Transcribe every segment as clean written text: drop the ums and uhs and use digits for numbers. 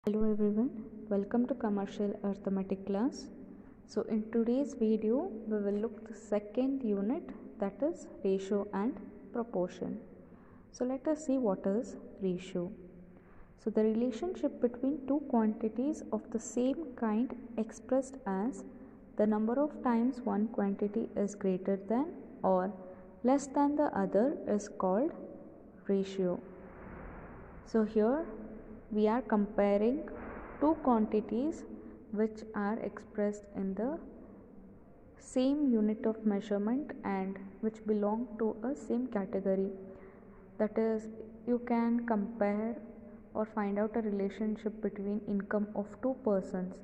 Hello everyone, welcome to commercial arithmetic class. So in today's video we will look the second unit, that is ratio and proportion. So let us see what is ratio. So the relationship between two quantities of the same kind expressed as the number of times one quantity is greater than or less than the other is called ratio. So here we are comparing two quantities which are expressed in the same unit of measurement and which belong to a same category. That is, you can compare or find out a relationship between income of two persons.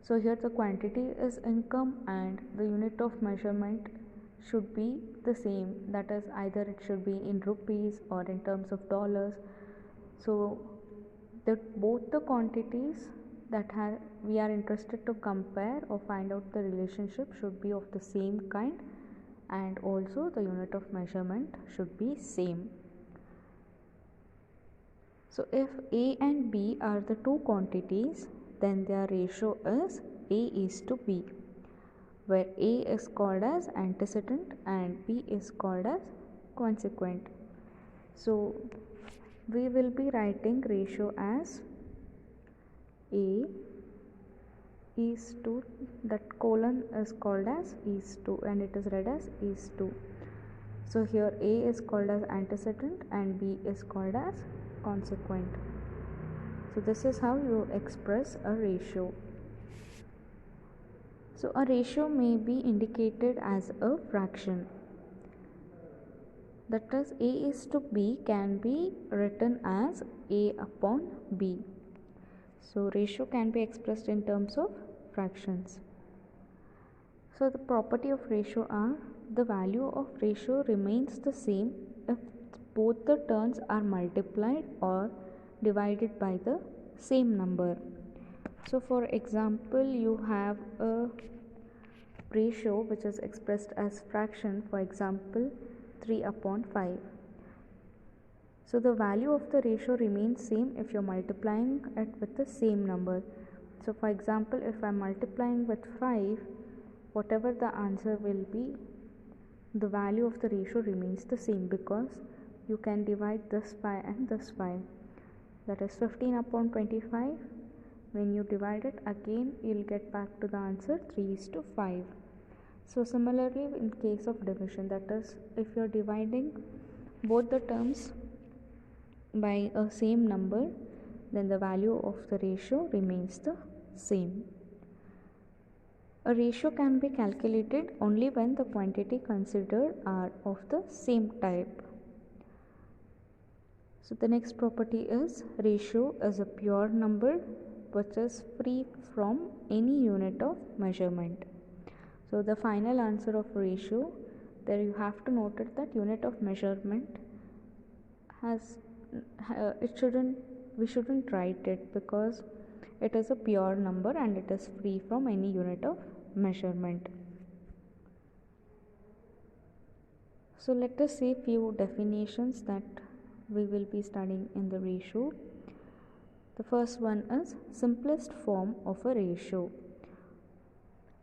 So here the quantity is income and the unit of measurement should be the same, that is either it should be in rupees or in terms of dollars. So both the quantities that we are interested to compare or find out the relationship should be of the same kind, and also the unit of measurement should be same. So if A and B are the two quantities, then their ratio is A is to B, where A is called as antecedent and B is called as consequent. So we will be writing ratio as A is to, that colon is called as is to and it is read as is to. So here A is called as antecedent and B is called as consequent. So this is how you express a ratio. So a ratio may be indicated as a fraction. That is, A is to B can be written as A upon B. So ratio can be expressed in terms of fractions. So the property of ratio are, the value of ratio remains the same if both the terms are multiplied or divided by the same number. So for example, you have a ratio which is expressed as fraction, for example 3 upon 5. So the value of the ratio remains same if you're multiplying it with the same number. So for example, if I'm multiplying with 5, whatever the answer will be, the value of the ratio remains the same because you can divide this 5 and this 5. That is 15 upon 25. When you divide it again, you'll get back to the answer 3:5. So similarly in case of division, that is, if you're dividing both the terms by a same number, then the value of the ratio remains the same. A ratio can be calculated only when the quantity considered are of the same type. So the next property is ratio is a pure number which is free from any unit of measurement. So the final answer of ratio, there you have to note it that unit of measurement has we shouldn't write it because it is a pure number and it is free from any unit of measurement. So let us see few definitions that we will be studying in the ratio. The first one is simplest form of a ratio.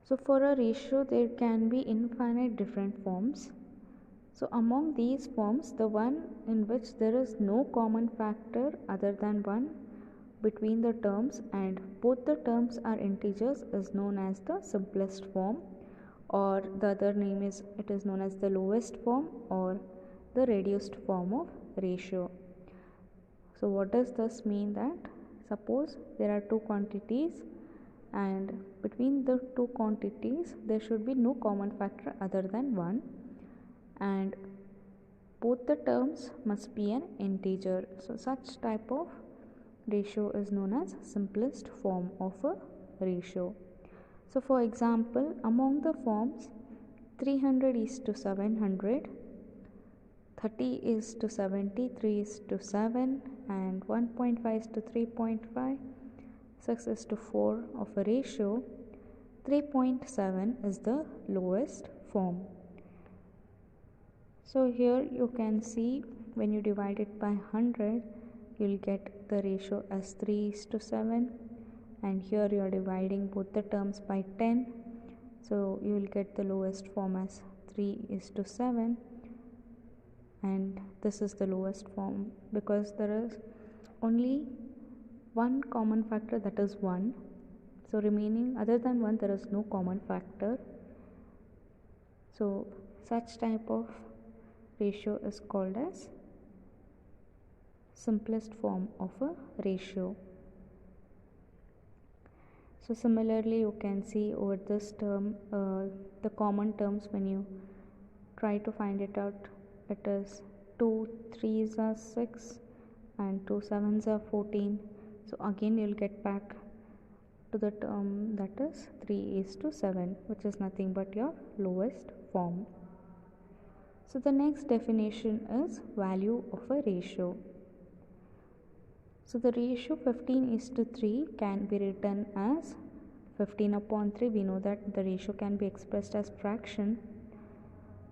So for a ratio there can be infinite different forms. So among these forms, the one in which there is no common factor other than 1 between the terms and both the terms are integers is known as the simplest form, or the other name is, it is known as the lowest form or the reduced form of ratio. So what does this mean? That suppose there are two quantities and between the two quantities there should be no common factor other than 1 and both the terms must be an integer. So such type of ratio is known as simplest form of a ratio. So for example, among the forms 300 is to 700, 30 is to 70, 3 is to 7 and 1.5 is to 3.5, 6 is to 4 of a ratio, 3.7 is the lowest form. So here you can see when you divide it by 100, you'll get the ratio as 3:7, and here you are dividing both the terms by 10, so you will get the lowest form as 3:7, and this is the lowest form because there is only one common factor, that is 1. So remaining other than 1 there is no common factor. So such type of ratio is called as simplest form of a ratio. So similarly you can see over this term the common terms when you try to find it out, it is 2 3s are 6 and 2 7s are 14. So again you'll get back to the term that is 3:7, which is nothing but your lowest form. So the next definition is value of a ratio. So the ratio 15:3 can be written as 15/3. We know that the ratio can be expressed as fraction,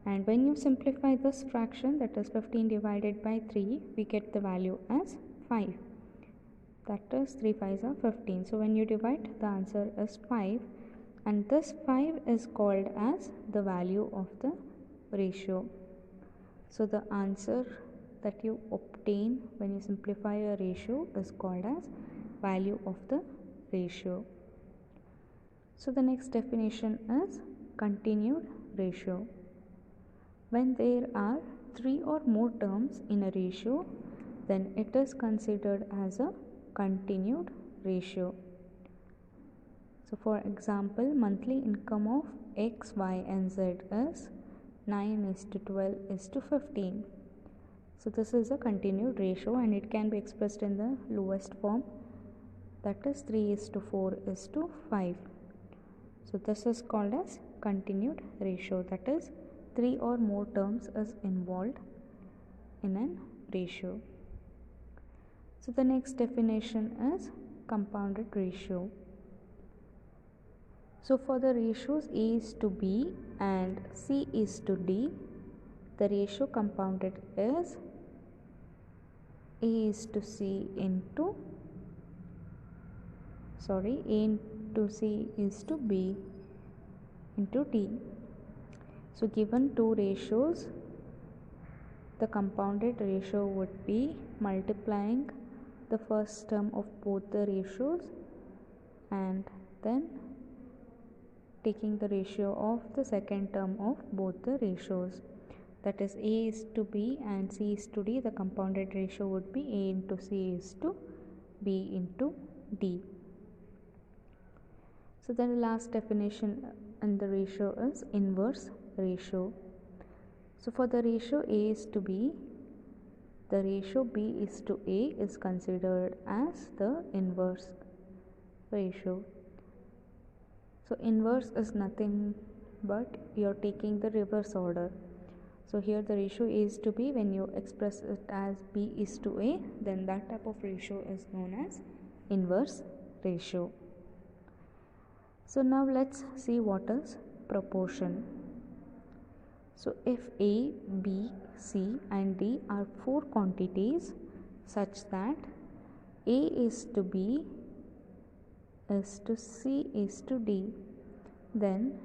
and when you simplify this fraction, that is 15 divided by 3, we get the value as 5. That is 3 5s are 15. So when you divide, the answer is 5, and this 5 is called as the value of the ratio. So the answer that you obtain when you simplify a ratio is called as value of the ratio. So the next definition is continued ratio. When there are 3 or more terms in a ratio, then it is considered as a continued ratio. So for example, monthly income of X, Y and Z is 9:12:15. So this is a continued ratio, and it can be expressed in the lowest form, that is 3:4:5. So this is called as continued ratio, that is 3 or more terms is involved in a ratio. So the next definition is compounded ratio. So for the ratios A:B and C:D, the ratio compounded is A:C into B into D. So given two ratios, the compounded ratio would be multiplying the first term of both the ratios and then taking the ratio of the second term of both the ratios, that is A:B and C:D. The compounded ratio would be A into C:B into D. So then the last definition in the ratio is inverse ratio. So for the ratio A:B, the ratio B:A is considered as the inverse ratio. So inverse is nothing but you're taking the reverse order. So here the ratio A:B, when you express it as B:A, then that type of ratio is known as inverse ratio. So now let's see what is proportion. So if A, B, C and D are four quantities such that A:B is to C is to D, then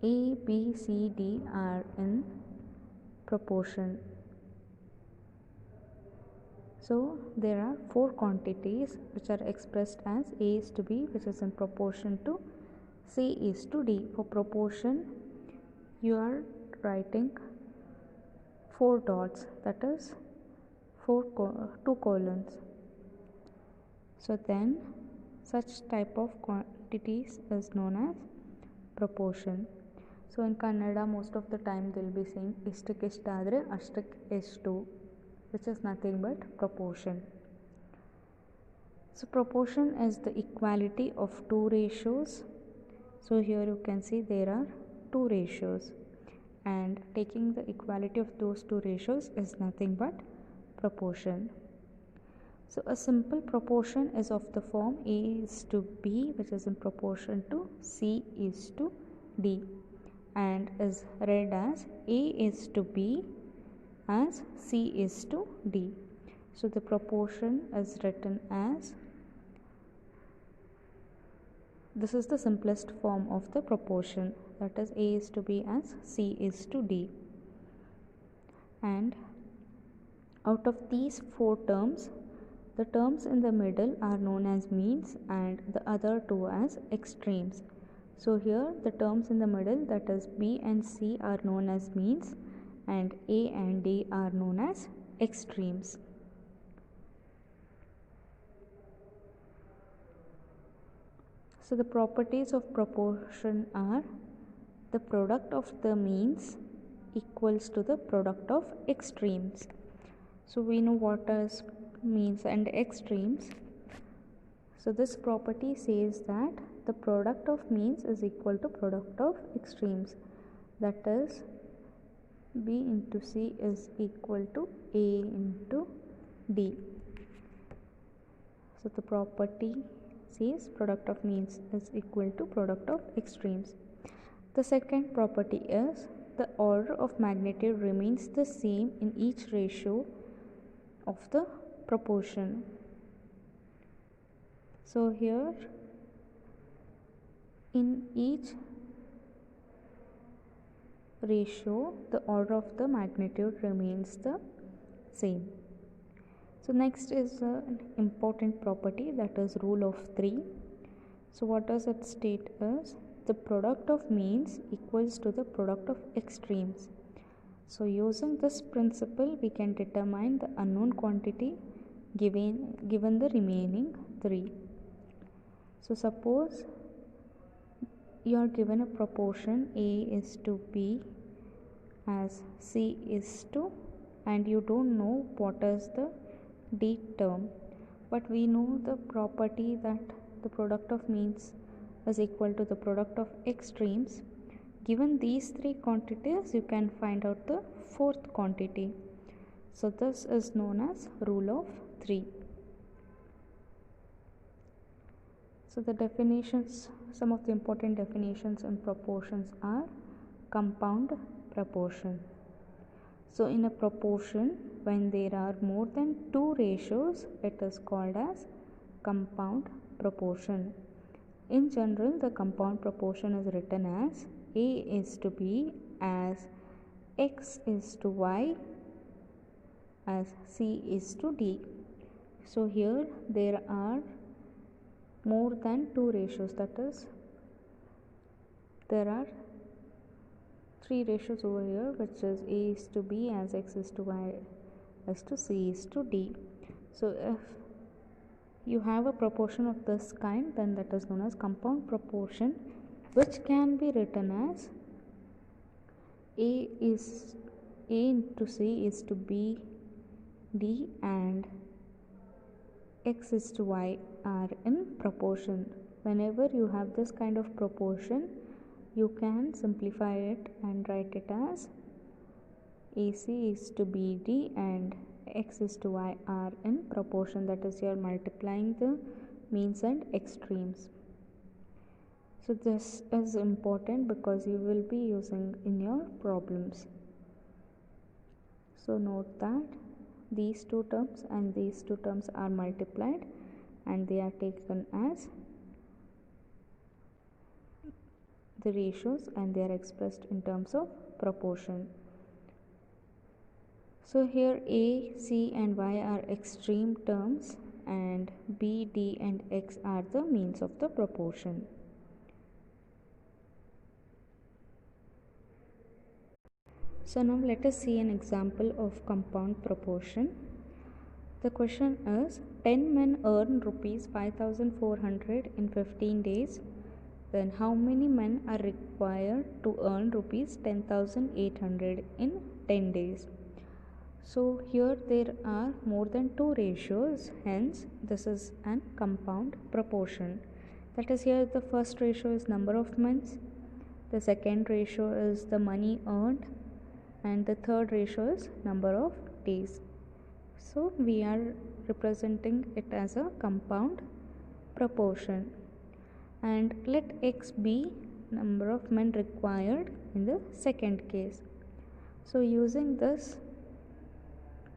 A, B, C, D are in proportion. So there are four quantities which are expressed as A:B, which is in proportion to C:D. For proportion, you are writing 4 dots, that is 2 colons. So then such type of quantities is known as proportion. So in Kannada, most of the time they will be saying ishtadre ashtak ishtu, which is nothing but proportion. So proportion is the equality of two ratios. So here you can see there are two ratios, and taking the equality of those two ratios is nothing but proportion. So a simple proportion is of the form A:B, which is in proportion to C:D, and is read as A:B as C:D. So the proportion is written as, this is the simplest form of the proportion, that is A is to B as C is to D. And out of these four terms, the terms in the middle are known as means and the other two as extremes. So here the terms in the middle, that is B and C, are known as means and A and D are known as extremes. So the properties of proportion are, the product of the means equals to the product of extremes. So we know what is means and extremes. So this property says that the product of means is equal to product of extremes, that is B into C is equal to A into D. So the property says product of means is equal to product of extremes. The second property is, the order of magnitude remains the same in each ratio of the proportion. So here in each ratio the order of the magnitude remains the same. So next is an important property, that is rule of 3. So what does it state is, the product of means equals to the product of extremes. So using this principle we can determine the unknown quantity given the remaining 3. So suppose you are given a proportion A is to B as C is to, and you don't know what is the D term, but we know the property that the product of means is equal to the product of extremes. Given these 3 quantities, you can find out the 4th quantity. So this is known as rule of 3. So the definitions, some of the important definitions in proportions are compound proportion. So in a proportion, when there are more than 2 ratios, it is called as compound proportion. In general, the compound proportion is written as A is to B as X is to Y as C is to D. So here there are more than 2 ratios, that is there are 3 ratios over here, which is A is to B as X is to Y as to C is to D. So if you have a proportion of this kind, then that is known as compound proportion, which can be written as A into C is to B D and X is to Y are in proportion. Whenever you have this kind of proportion, you can simplify it and write it as AC is to BD and X is to Y are in proportion, that is you are multiplying the means and extremes. So this is important because you will be using in your problems. So note that these 2 terms and these 2 terms are multiplied and they are taken as the ratios and they are expressed in terms of proportion. So here A, C and Y are extreme terms and B, D and X are the means of the proportion. So now let us see an example of compound proportion. The question is, 10 men earn rupees 5,400 in 15 days. Then how many men are required to earn rupees 10,800 in 10 days? So here there are more than 2 ratios, hence this is an compound proportion. That is, here the first ratio is number of months, the second ratio is the money earned, and the third ratio is number of days. So we are representing it as a compound proportion. And let X be number of men required in the second case. So using this,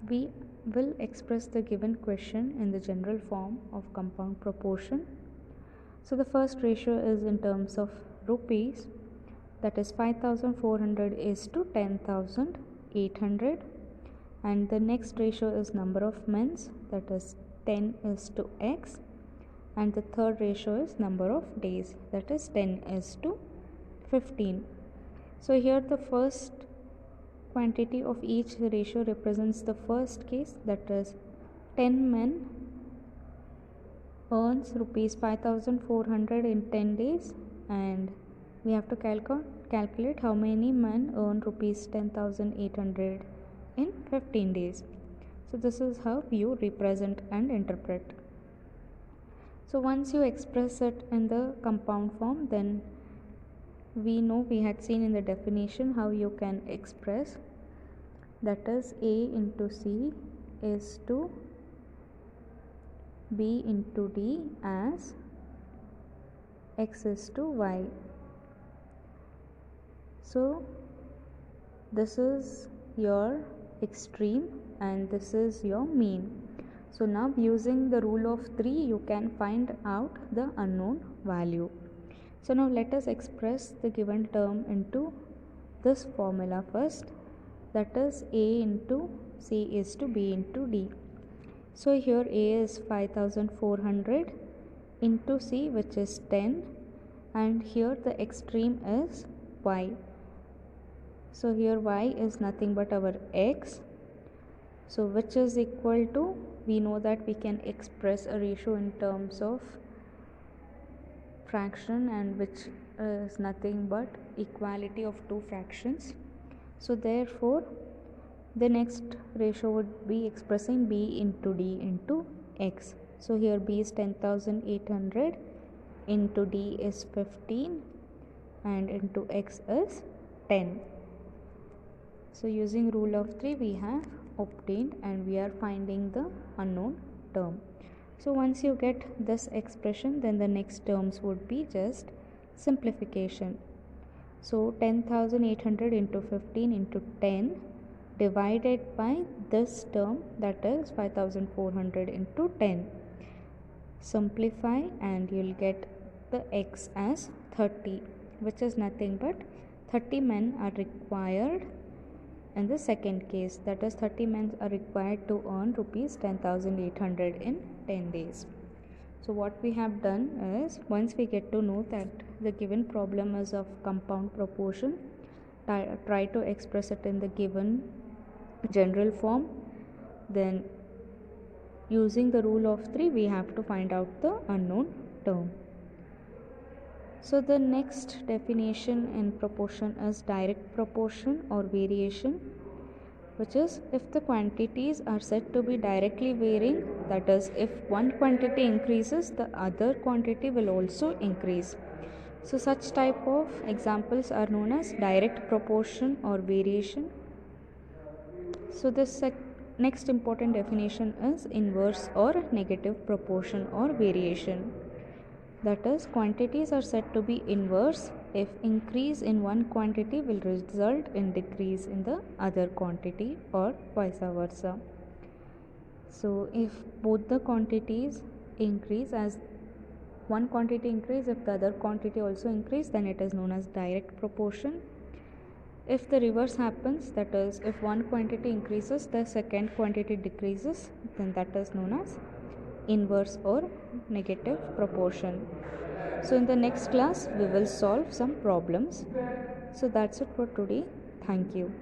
we will express the given question in the general form of compound proportion. So the first ratio is in terms of rupees, that is 5,400 is to 10,800, and the next ratio is number of men's, that is 10 is to x, and the third ratio is number of days, that is 10 is to 15. So here the first quantity of each ratio represents the first case, that is 10 men earns rupees 5,400 in 10 days, and we have to calculate how many men earn rupees 10,800 in 15 days. So this is how you represent and interpret. So once you express it in the compound form, then we know, we had seen in the definition how you can express, that is A into C is to B into D as x is to y. So this is your extreme and this is your mean. So now using the rule of 3 you can find out the unknown value. So now let us express the given term into this formula first, that is A into C is to B into D. So here A is 5,400 into C, which is 10, and here the extreme is y. So here y is nothing but our x, so which is equal to, we know that we can express a ratio in terms of fraction, and which is nothing but equality of two fractions. So therefore the next ratio would be expressing B into D into x. So here B is 10,800 into D is 15 and into x is 10. So using rule of 3 we have obtained, and we are finding the unknown term. So once you get this expression, then the next terms would be just simplification. So 10,800 into 15 into 10 divided by this term, that is 5,400 into 10. Simplify and you'll get the x as 30, which is nothing but 30 men are required in the second case, that is 30 men are required to earn rupees 10,800 in 10 days. So what we have done is, once we get to know that the given problem is of compound proportion, try to express it in the given general form, then using the rule of 3 we have to find out the unknown term. So the next definition in proportion is direct proportion or variation, which is if the quantities are said to be directly varying, that is if one quantity increases the other quantity will also increase. So such type of examples are known as direct proportion or variation. So this next important definition is inverse or negative proportion or variation. That is, quantities are said to be inverse if increase in one quantity will result in decrease in the other quantity, or vice versa. So if both the quantities increase, as one quantity increase, if the other quantity also increase, then it is known as direct proportion. If the reverse happens, that is if one quantity increases the second quantity decreases, then that is known as inverse or negative proportion. So in the next class we will solve some problems. So that's it for today. Thank you.